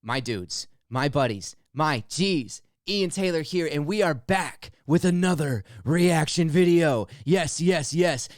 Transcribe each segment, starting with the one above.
my dudes, my buddies, my G's, Ian Taylor here, and we are back with another reaction video. Yes.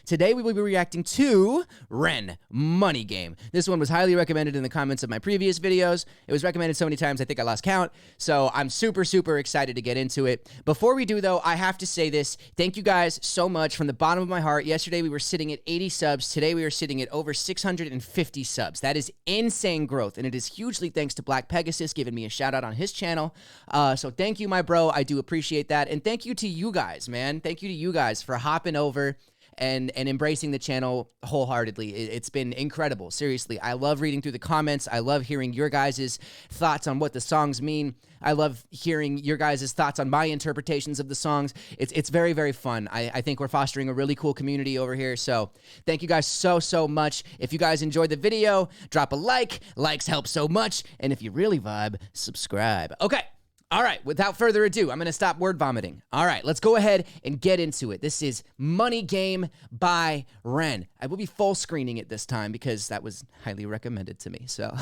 Today we will be reacting to Ren Money Game. This one was highly recommended in the comments of my previous videos. It was recommended so many times I think I lost count. So I'm super excited to get into it. Before we do though, I have to say this. Thank you guys so much from the bottom of my heart. Yesterday we were sitting at 80 subs. Today we are sitting at over 650 subs. That is insane growth, and it is hugely thanks to Black Pegasus giving me a shout out on his channel. So thank you, my bro. I do appreciate that. And thank you to you guys, man. Thank you to you guys for hopping over and embracing the channel wholeheartedly. It's been incredible. Seriously, I love reading through the comments. I love hearing your guys' thoughts on what the songs mean. I love hearing your guys' thoughts on my interpretations of the songs. It's very fun. I think we're fostering a really cool community over here. So thank you guys so much. If you guys enjoyed the video, drop a like. Likes help so much. And if you really vibe, subscribe. Okay. All right, without further ado, I'm going to stop word vomiting. All right, let's go ahead and get into it. This is Money Game by Ren. I will be full screening it this time because that was highly recommended to me. So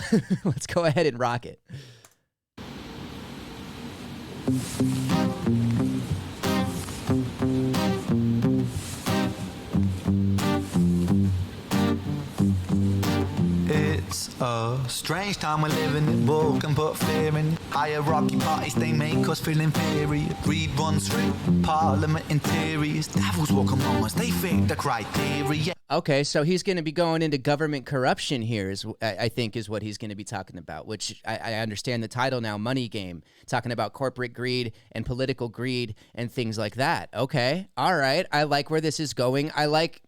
let's go ahead and rock it. It's a strange time we're living in. War can put fear in. Hierarchy parties, they make us feel inferior. Greed runs through parliament interiors. Devils walk among us, they fit the criteria. Okay, so he's going to be going into government corruption here, I think is what he's going to be talking about, which I understand the title now, Money Game, talking about corporate greed and political greed and things like that. Okay, all right, I like where this is going. I like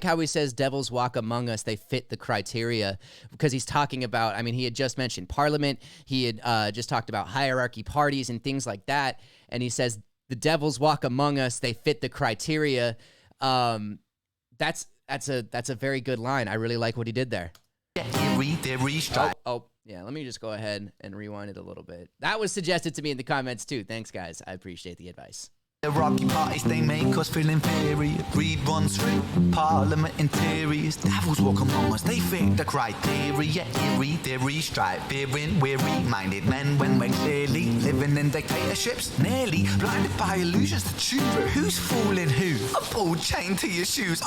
how he says devils walk among us, they fit the criteria, because he's talking about, I mean, he had just mentioned parliament, he had just talked about hierarchy parties and things like that, and he says the devils walk among us, they fit the criteria. That's a very good line. I really like what he did there. Oh, yeah, let me just go ahead and rewind it a little bit. That was suggested to me in the comments too. Thanks, guys. I appreciate the advice. The rocky parties, they make us feel inferior. Greed runs through parliament interiors. Devils walk among us, they fit the criteria. Eerie, theory, stripe, beering, weary-minded men when we're clearly living in dictatorships. Nearly blinded by illusions to choose who's fooling who. A ball chained to your shoes,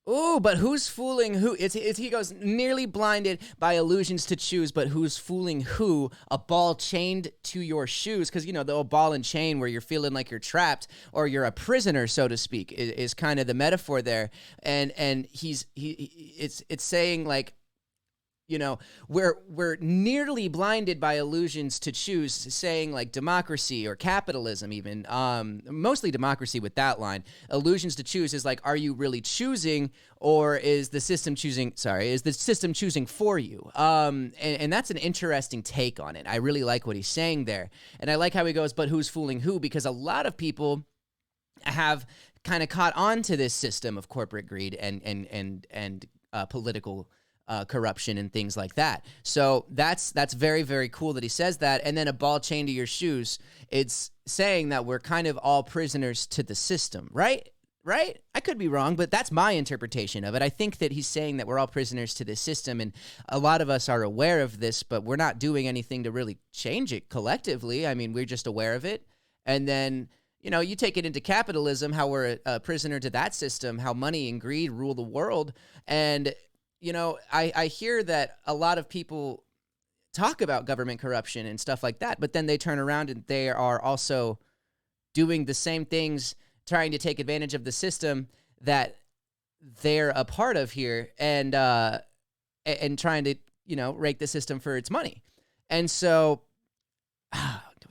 Ooh, but who's fooling who? He goes, nearly blinded by illusions to choose, but who's fooling who? A ball chained to your shoes, because, you know, the ball and chain where you're feeling like you're trapped or you're a prisoner, so to speak, is kind of the metaphor there. And it's saying, like, you know, we're nearly blinded by illusions to choose, saying like democracy or capitalism even, mostly democracy with that line. Illusions to choose is like, are you really choosing, or is the system choosing, is the system choosing for you? And that's an interesting take on it. I really like what he's saying there. And I like how he goes, but who's fooling who? Because a lot of people have kind of caught on to this system of corporate greed and political corruption and things like that. So that's very cool that he says that. And then a ball chained to your shoes, it's saying that we're kind of all prisoners to the system, right? I could be wrong, but that's my interpretation of it. I think that he's saying that we're all prisoners to this system, and a lot of us are aware of this, but we're not doing anything to really change it collectively. I mean, we're just aware of it. And then, you know, you take it into capitalism, how we're a prisoner to that system, how money and greed rule the world. And you know, I hear that a lot of people talk about government corruption and stuff like that, but then they turn around and they are also doing the same things, trying to take advantage of the system that they're a part of here, and trying to, you know, rake the system for its money. And so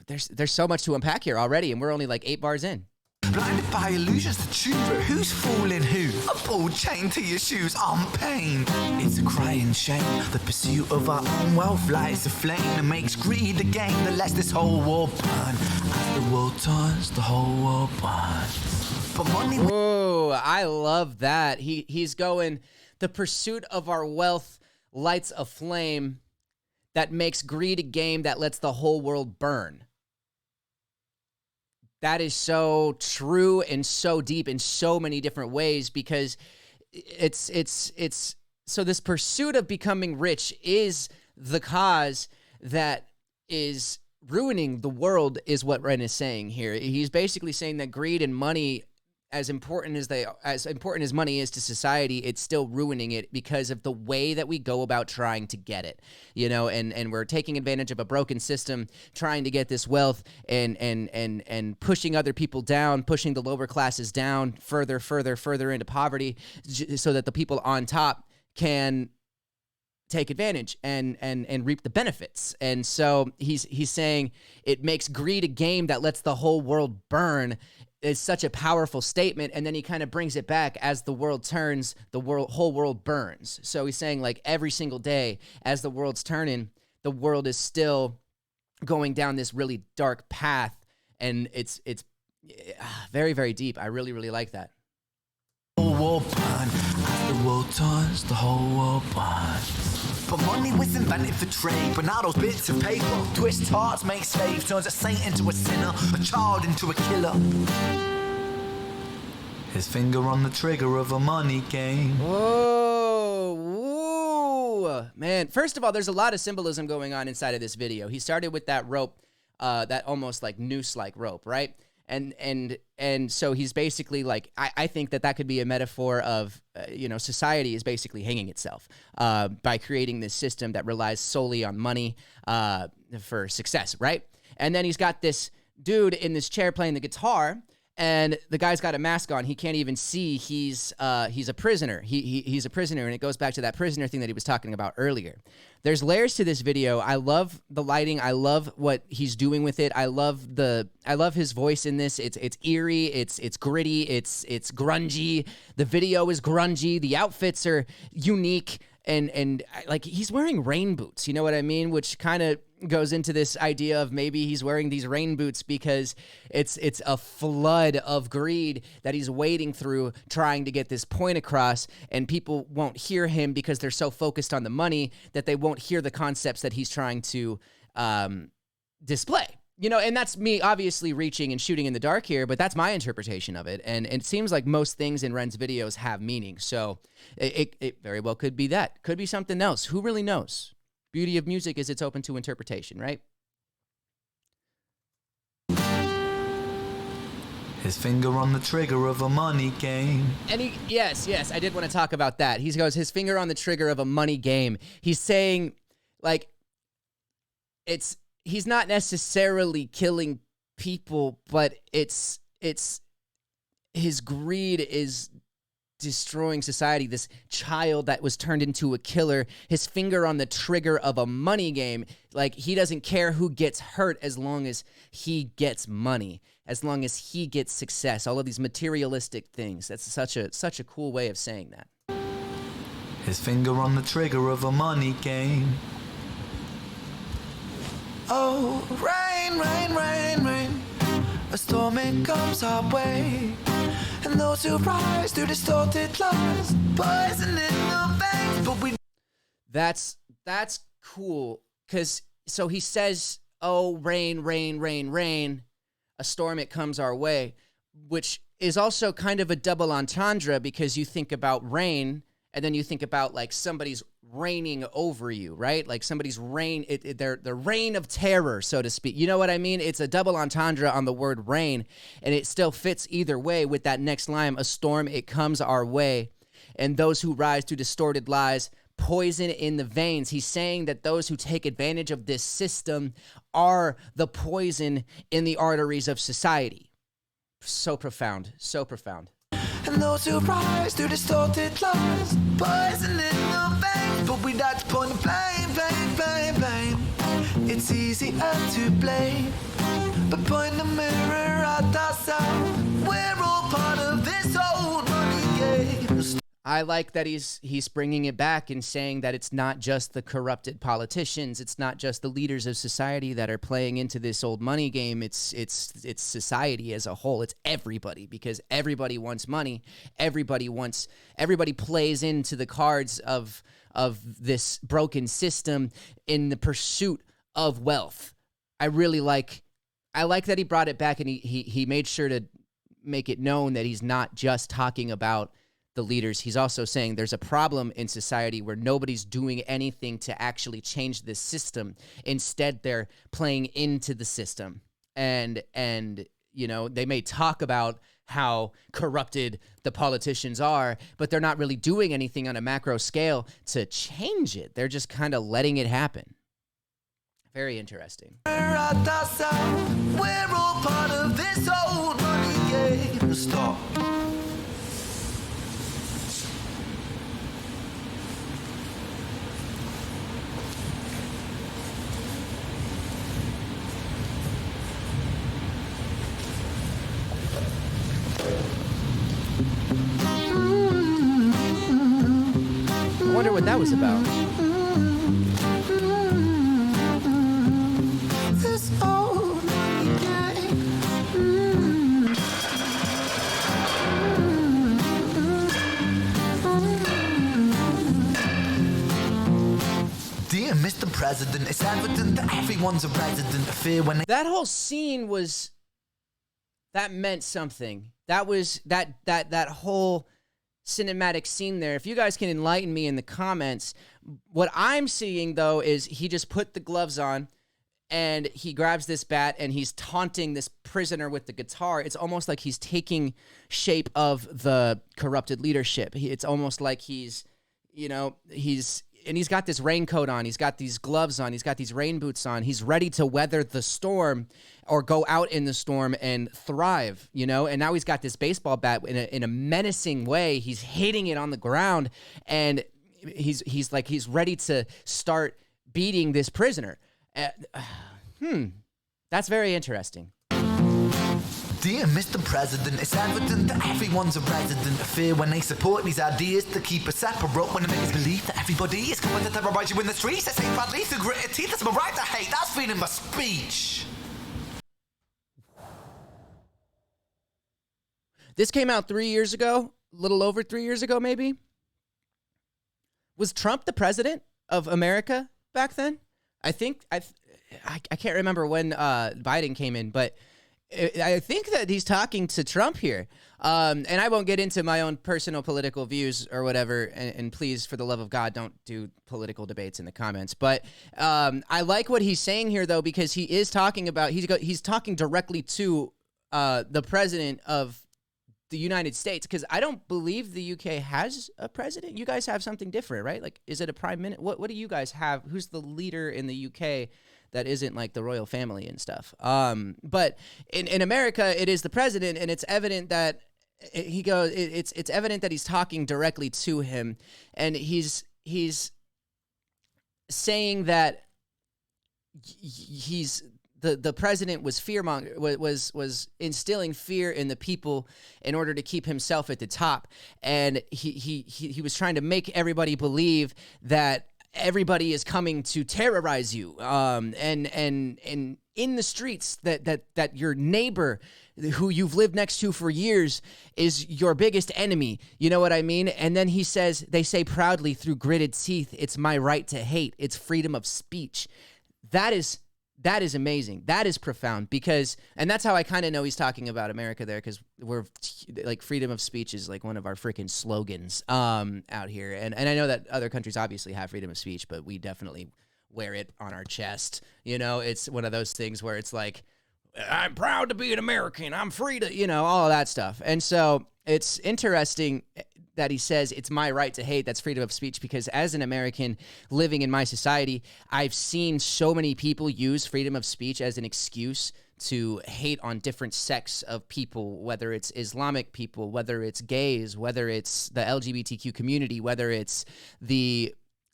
there's so much to unpack here already, and we're only like 8 bars in. Blinded by illusions to choose who's fooling who. A ball chained to your shoes, I'm pain. It's a crying shame. The pursuit of our own wealth lights a flame that makes greed a game that lets this whole world burn. As the world turns, the whole world burns. But money. Whoa, I love that. He's going, the pursuit of our wealth lights a flame that makes greed a game that lets the whole world burn. That is so true and so deep in so many different ways, because it's so this pursuit of becoming rich is the cause that is ruining the world is what Ren is saying here. He's basically saying that greed and money, as important as money is to society, it's still ruining it because of the way that we go about trying to get it, you know, and we're taking advantage of a broken system, trying to get this wealth and pushing other people down, pushing the lower classes down further into poverty so that the people on top can take advantage and reap the benefits. And so he's saying it makes greed a game that lets the whole world burn. Is such a powerful statement, and then he kind of brings it back as the world turns, whole world burns. So he's saying, like, every single day as the world's turning, the world is still going down this really dark path, and it's very, very deep. I really, really like that. World burn. As the world turns, the whole world burns. But money was invented for trade, but now those bits of paper twist hearts, make slaves, turns a saint into a sinner, a child into a killer. His finger on the trigger of a money game. Whoa, whoa, man. First of all, there's a lot of symbolism going on inside of this video. He started with that rope, that almost like noose-like rope, right? And so he's basically like, I think that could be a metaphor of, society is basically hanging itself by creating this system that relies solely on money for success, right? And then he's got this dude in this chair playing the guitar, and the guy's got a mask on. He can't even see he's a prisoner. He's a prisoner, and it goes back to that prisoner thing that he was talking about earlier. There's layers to this video. I love the lighting. I love what he's doing with it. I love his voice in this. It's eerie. It's gritty. It's grungy. The video is grungy. The outfits are unique, and like he's wearing rain boots. You know what I mean? Which kind of goes into this idea of maybe he's wearing these rain boots because it's a flood of greed that he's wading through trying to get this point across, and people won't hear him because they're so focused on the money that they won't hear the concepts that he's trying to display. And that's me obviously reaching and shooting in the dark here, but that's my interpretation of it. And it seems like most things in Ren's videos have meaning. So it very well could be that. Could be something else. Who really knows? Beauty of music is it's open to interpretation, right? His finger on the trigger of a money game. And yes, I did want to talk about that. He goes, his finger on the trigger of a money game. He's saying, like, he's not necessarily killing people, but it's his greed is destroying society. This child that was turned into a killer, his finger on the trigger of a money game. Like, he doesn't care who gets hurt as long as he gets money, as long as he gets success, all of these materialistic things. That's such a cool way of saying that. His finger on the trigger of a money game. Oh, rain, rain, rain, rain. A storm it comes our way, and those who rise to distorted lies, poison in the veins. But we. That's cool, because so he says, "Oh, rain, rain, rain, rain, a storm it comes our way," which is also kind of a double entendre because you think about rain, and then you think about like somebody's reigning over you, right? Like somebody's reign, their reign of terror, so to speak. You know what I mean? It's a double entendre on the word rain, and it still fits either way with that next line, a storm, it comes our way, and those who rise to distorted lies, poison in the veins. He's saying that those who take advantage of this system are the poison in the arteries of society. So profound, so profound. And those who rise to distorted lies, poison in the veins. But we like to point the blame. It's easier to blame, but point the mirror at ourselves. We're all part of this old money game. I like that he's bringing it back and saying that it's not just the corrupted politicians, it's not just the leaders of society that are playing into this old money game. It's society as a whole. It's everybody, because everybody wants money. Everybody plays into the cards of this broken system in the pursuit of wealth. I like that he brought it back, and he made sure to make it known that he's not just talking about the leaders, he's also saying there's a problem in society where nobody's doing anything to actually change this system. Instead, they're playing into the system. And you know, they may talk about how corrupted the politicians are, but they're not really doing anything on a macro scale to change it. They're just kind of letting it happen. Very interesting. We're all part of this old money game. Stop. I wonder what that was about. This old money game. Dear Mr. President, it's evident that everyone's a resident of fear when they... That whole scene was, that meant something. That was that whole cinematic scene there. If you guys can enlighten me in the comments, what I'm seeing though is he just put the gloves on and he grabs this bat and he's taunting this prisoner with the guitar. It's almost like he's taking shape of the corrupted leadership. It's almost like he's, you know, he's got this raincoat on, he's got these gloves on, he's got these rain boots on. He's ready to weather the storm or go out in the storm and thrive, you know? And now he's got this baseball bat in a menacing way. He's hitting it on the ground and he's ready to start beating this prisoner. That's very interesting. Dear Mr. President, it's evident that everyone's a resident of fear when they support these ideas to keep us separate, when they make us believe that everybody is coming to terrorize you in the streets. They say proudly through gritted teeth, it's my right to hate. That's freedom of speech. This came out 3 years ago, a little over 3 years ago, maybe. Was Trump the president of America back then? I think I can't remember when Biden came in, but I think that he's talking to Trump here. And I won't get into my own personal political views or whatever. And please, for the love of God, don't do political debates in the comments. But I like what he's saying here, though, because he is talking about, he's talking directly to the president of the United States, because I don't believe the UK has a president. You guys have something different, right? Like, is it a prime minister? What do you guys have? Who's the leader in the UK that isn't like the royal family and stuff? But in America, it is the president, and it's evident that it's evident that he's talking directly to him, and he's saying that the president was was instilling fear in the people in order to keep himself at the top, and he was trying to make everybody believe that everybody is coming to terrorize you, and in the streets that your neighbor who you've lived next to for years is your biggest enemy. You know what I mean? And then he says, they say proudly through gritted teeth, it's my right to hate. It's freedom of speech. That is amazing. That is profound, because, and that's how I kind of know he's talking about America there, because we're like, freedom of speech is like one of our freaking slogans out here. And I know that other countries obviously have freedom of speech, but we definitely wear it on our chest. You know, it's one of those things where it's like, I'm proud to be an American. I'm free to, you know, all of that stuff. And so it's interesting that he says it's my right to hate. That's freedom of speech, because as an American living in my society, I've seen so many people use freedom of speech as an excuse to hate on different sects of people, whether it's Islamic people, whether it's gays, whether it's the LGBTQ community, whether it's Latinos,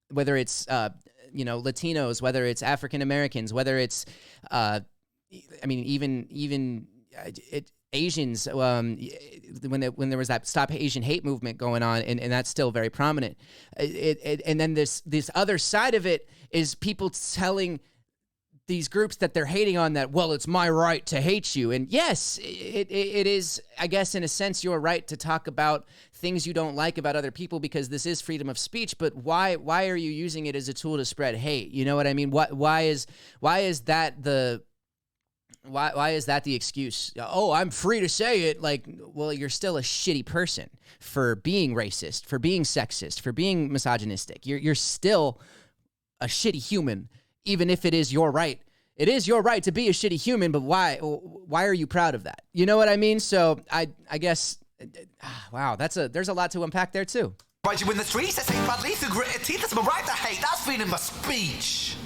whether it's African Americans, whether it's even Asians, when there was that Stop Asian Hate movement going on, and that's still very prominent. And then this other side of it is people telling these groups that they're hating on that, well, it's my right to hate you. And yes, it is, I guess, in a sense, your right to talk about things you don't like about other people, because this is freedom of speech. But why are you using it as a tool to spread hate? You know what I mean? Why is that Why is that the excuse? Oh, I'm free to say it. Like, well, you're still a shitty person for being racist, for being sexist, for being misogynistic. You're still a shitty human, even if it is your right. It is your right to be a shitty human, but why are you proud of that? You know what I mean? So I guess, wow, there's a lot to unpack there too. Right, you in the streets, I say badly through gritted teeth, that's my right to hate, that's freedom of speech.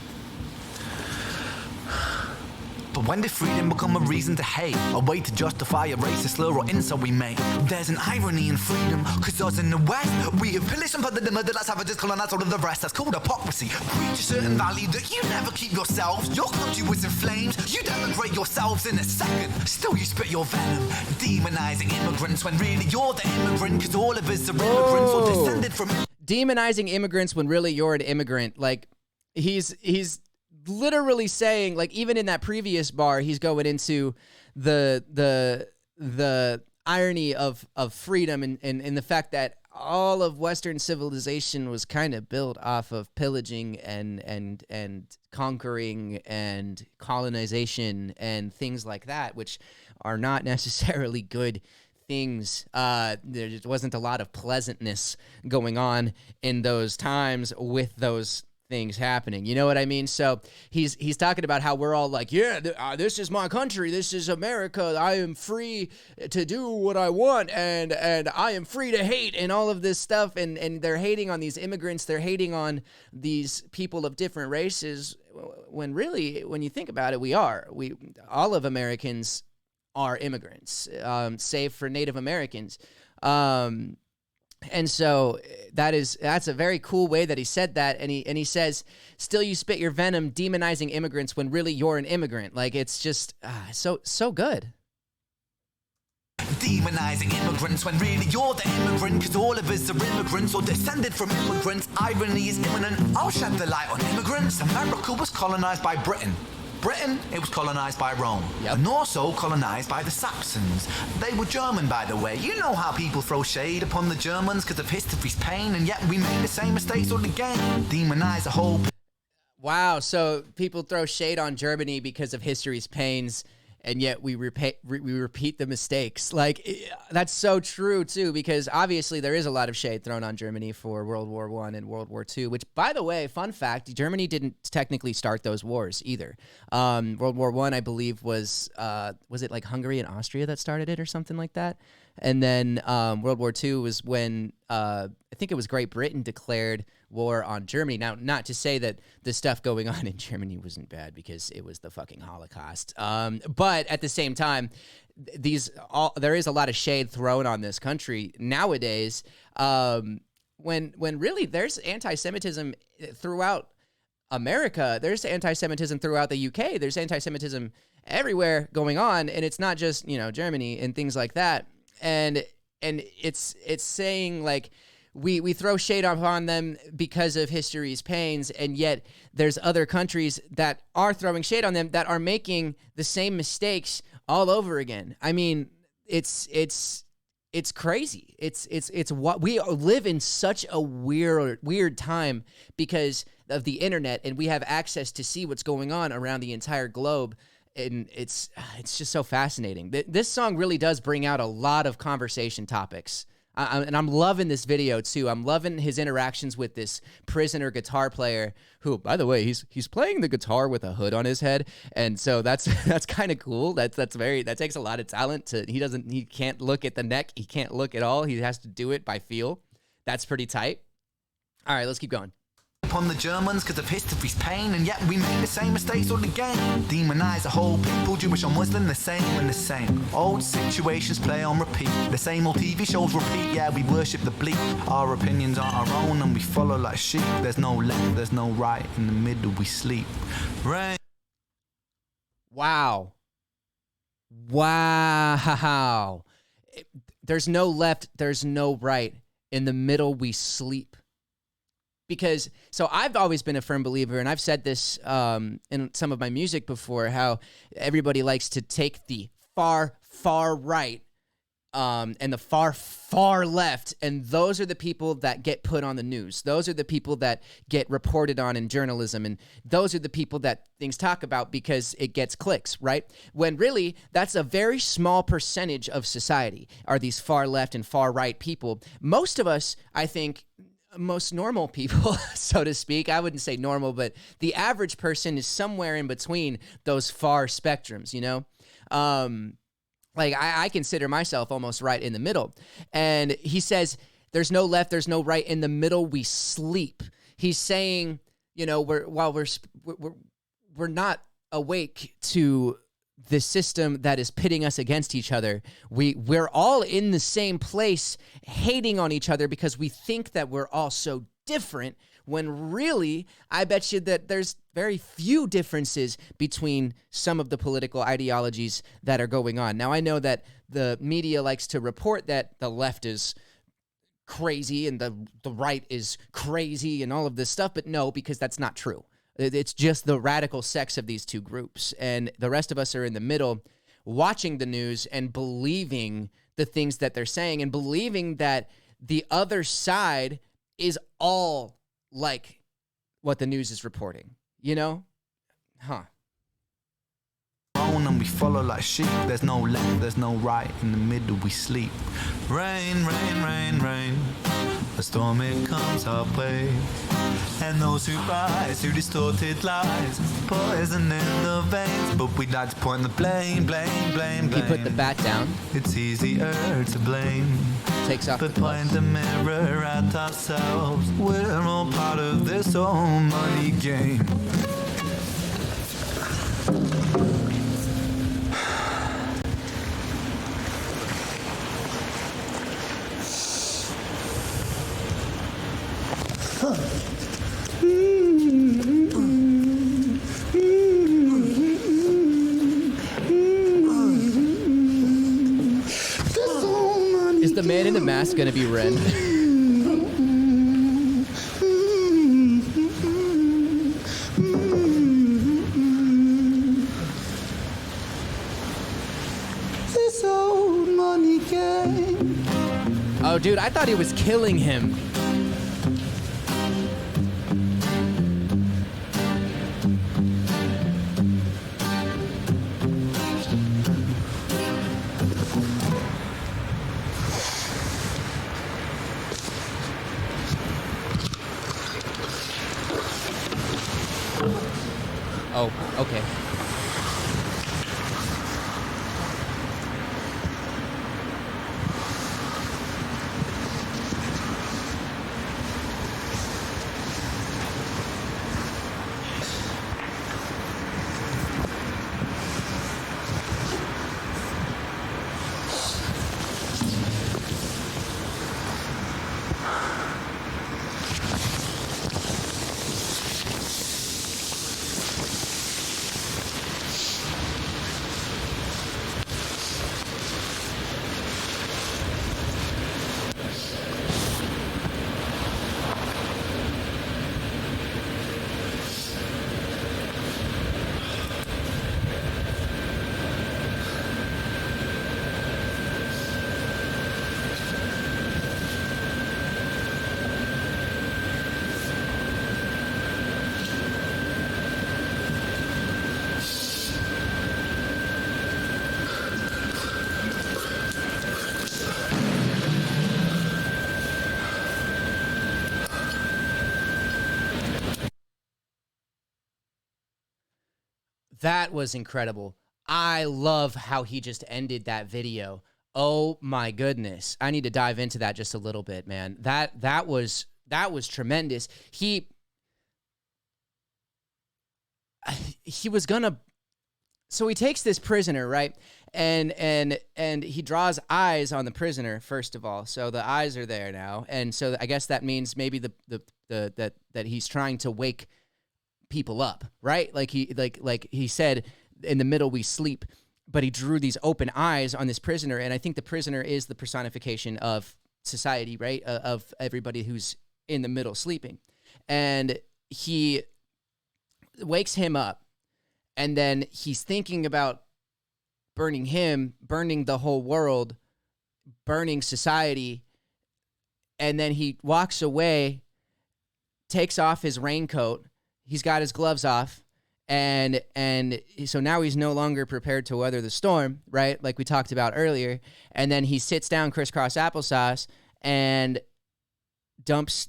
But when did freedom become a reason to hate? A way to justify a racist slur or insult we make? There's an irony in freedom, cause us in the West, we have pillaged and plundered the middle class savages, colonized all of the rest. That's called hypocrisy. Preach a certain value that you never keep yourselves. Your country was in flames, you denigrate yourselves in a second. Still you spit your venom, demonizing immigrants when really you're the immigrant, cause all of us are immigrants or descended from... Demonizing immigrants when really you're an immigrant. Like, he's literally saying, like, even in that previous bar, he's going into the irony of freedom and the fact that all of Western civilization was kind of built off of pillaging and conquering and colonization and things like that, which are not necessarily good things. There just wasn't a lot of pleasantness going on in those times with those things happening. You know what I mean? So he's talking about how we're all like, yeah, this is my country, this is America, I am free to do what I want, and I am free to hate, and all of this stuff, and they're hating on these immigrants, they're hating on these people of different races, when really, when you think about it, all of Americans are immigrants, save for Native Americans. And so that's a very cool way that he said that, and he says, still you spit your venom demonizing immigrants when really you're an immigrant. Like, it's just so good. Demonizing immigrants when really you're the immigrant, cause all of us are immigrants or descended from immigrants. Irony is imminent, I'll shed the light on immigrants. America was colonized by Britain. It was colonized by Rome, and also colonized by the Saxons. They were German, by the way. You know how people throw shade upon the Germans because of history's pain, and yet we made the same mistakes all again. Demonize a whole... Wow, so people throw shade on Germany because of history's pains, and yet we repeat the mistakes. Like, that's so true, too, because obviously there is a lot of shade thrown on Germany for World War I and World War II, which, by the way, fun fact, Germany didn't technically start those wars either. World War I believe, was it like Hungary and Austria that started it or something like that? And then World War II was when I think it was Great Britain declared war on Germany. Now, not to say that the stuff going on in Germany wasn't bad, because it was the fucking Holocaust. But at the same time, there is a lot of shade thrown on this country nowadays, when really there's anti-Semitism throughout America. There's anti-Semitism throughout the UK. There's anti-Semitism everywhere going on, and it's not just, Germany and things like that. And it's saying, like, we throw shade upon them because of history's pains, and yet there's other countries that are throwing shade on them that are making the same mistakes all over again. I mean, it's crazy. It's what we live in, such a weird time because of the internet, and we have access to see what's going on around the entire globe. And it's just so fascinating. This song really does bring out a lot of conversation topics. And I'm loving this video too. I'm loving his interactions with this prisoner guitar player who, by the way, he's playing the guitar with a hood on his head. And so that's kind of cool. That takes a lot of talent he can't look at the neck. He can't look at all. He has to do it by feel. That's pretty tight. All right, let's keep going. Upon the Germans because of history's pain, and yet we made the same mistakes all again. Demonize a whole people, Jewish or Muslim, the same and the same. Old situations play on repeat, the same old TV shows repeat. Yeah, we worship the bleak, our opinions aren't our own, and we follow like sheep. There's no left, there's no right, in the middle we sleep. Right. Wow. There's no left, there's no right, in the middle we sleep. Because, so I've always been a firm believer, and I've said this in some of my music before, how everybody likes to take the far right and the far left, and those are the people that get put on the news. Those are the people that get reported on in journalism, and those are the people that things talk about because it gets clicks, right? When really, that's a very small percentage of society are these far left and far right people. Most of us, I think, most normal people, so to speak, I wouldn't say normal, but the average person is somewhere in between those far spectrums, you know? Like, I consider myself almost right in the middle. And he says, there's no left, there's no right. In the middle, we sleep. He's saying, you know, we're not awake to the system that is pitting us against each other. We're all in the same place, hating on each other because we think that we're all so different, when really, I bet you that there's very few differences between some of the political ideologies that are going on. Now, I know that the media likes to report that the left is crazy and the right is crazy and all of this stuff, but no, because that's not true. It's just the radical sex of these two groups, and the rest of us are in the middle watching the news and believing the things that they're saying and believing that the other side is all like what the news is reporting, you know? Huh. And we follow like sheep. There's no left, there's no right. In the middle we sleep. Rain, rain, rain, rain. A storm, it comes our way. And those who rise, who distorted lies, poison in the veins. But we'd like to point the blame, blame, blame, blame. He put the bat down. It's easier to blame. Takes off but the point the mirror at ourselves. We're all part of this whole money game. Is the man in the mask gonna be Ren? This old money game. Oh, dude, I thought he was killing him. Oh, okay. That was incredible. I love how he just ended that video. Oh my goodness. I need to dive into that just a little bit, man. That was tremendous. He was gonna, so he takes this prisoner, right? And he draws eyes on the prisoner, first of all. So the eyes are there now. And so I guess that means maybe that he's trying to wake people up, right? Like he said, in the middle we sleep, but he drew these open eyes on this prisoner, and I think the prisoner is the personification of society, right? Of everybody who's in the middle sleeping. And he wakes him up, and then he's thinking about burning him, burning the whole world, burning society, and then he walks away, takes off his raincoat, he's got his gloves off, and so now he's no longer prepared to weather the storm, right? Like we talked about earlier. And then he sits down crisscross applesauce and dumps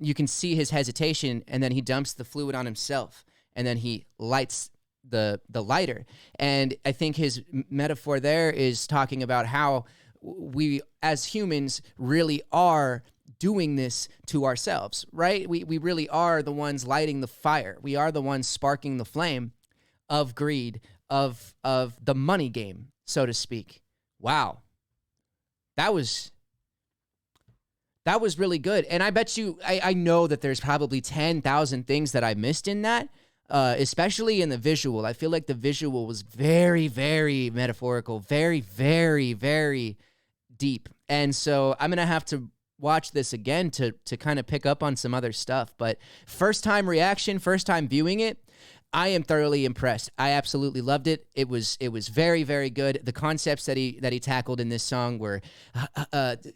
you can see his hesitation, and then he dumps the fluid on himself, and then he lights the lighter. And I think his metaphor there is talking about how we as humans really are doing this to ourselves, right? We really are the ones lighting the fire. We are the ones sparking the flame of greed, of the money game, so to speak. Wow. That was really good. And I bet you, I know that there's probably 10,000 things that I missed in that, especially in the visual. I feel like the visual was very, very metaphorical, very, very, very deep. And so I'm going to have to watch this again to kind of pick up on some other stuff. But first time reaction, first time viewing it, I am thoroughly impressed. I absolutely loved it. It was very, very good. The concepts that he tackled in this song were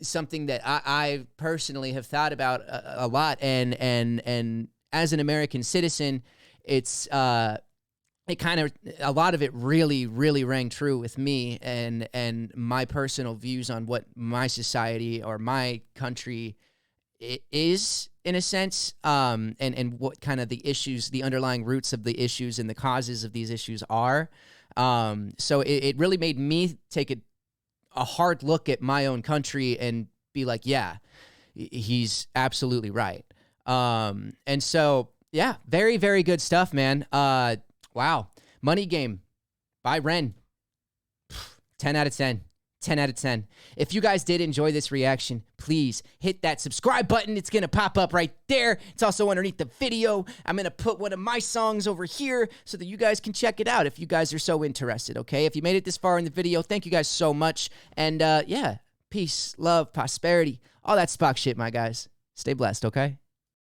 something that I personally have thought about a lot. And as an American citizen, it's it kind of, a lot of it really, really rang true with me and my personal views on what my society or my country is, in a sense, and what kind of the issues, the underlying roots of the issues and the causes of these issues are. So it really made me take a hard look at my own country and be like, yeah, he's absolutely right. And so, yeah, very, very good stuff, man. Wow. Money Game by Ren. 10 out of 10. 10 out of 10. If you guys did enjoy this reaction, please hit that subscribe button. It's going to pop up right there. It's also underneath the video. I'm going to put one of my songs over here so that you guys can check it out if you guys are so interested, okay? If you made it this far in the video, thank you guys so much. And yeah, peace, love, prosperity, all that Spock shit, my guys. Stay blessed, okay?